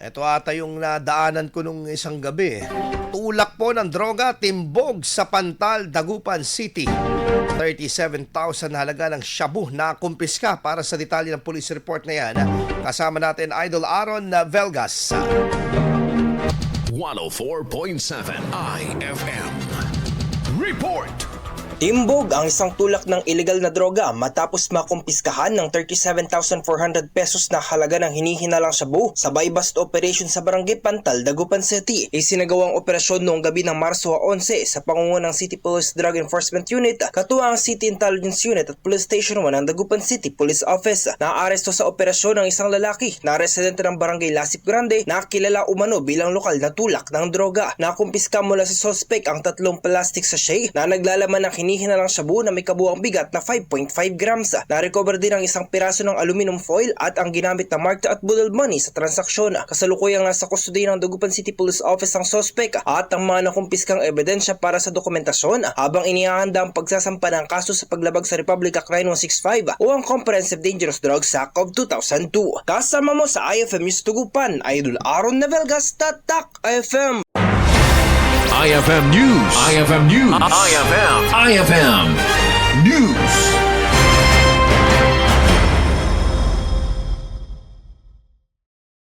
Ito ata yung nadaanan ko nung isang gabi. Tulak po ng droga, timbog sa Pantal, Dagupan City. 37,000 halaga ng shabu na kumpiska. Para sa detalye ng police report na yan, kasama natin Idol Aaron Velgas. 104.7 IFM Report. Timbog ang isang tulak ng illegal na droga matapos makumpiskahan ng 37,400 pesos na halaga ng hinihinalang shabu sa buy-bust operation sa Barangay Pantal, Dagupan City. Isinagawang operasyon noong gabi ng Marso 11 sa pangunguna ng City Police Drug Enforcement Unit, katuwang ang City Intelligence Unit at Police Station 1 ng Dagupan City Police Office. Naaresto sa operasyon ng isang lalaki na residente ng Barangay Lasip Grande na kilala umano bilang lokal na tulak ng droga. Nakumpiska mula sa suspect ang 3 plastic sachet na naglalaman ng hinihinalang shabu na may kabuang bigat na 5.5 grams. Na-recover din ang isang piraso ng aluminum foil at ang ginamit na marked at budol money sa transaksyon. Kasalukuyang nasa kustodiya ng Dagupan City Police Office ang suspect at ang mga nakumpiskang ebidensya para sa dokumentasyon habang inihahanda ang pagsasampa ng kaso sa paglabag sa Republic Act 9165 o ang Comprehensive Dangerous Drugs Act of 2002. Kasama mo sa IFM News Dagupan, Idol Aaron Velgas, Tatak IFM. IFM News. IFM News. IFM News.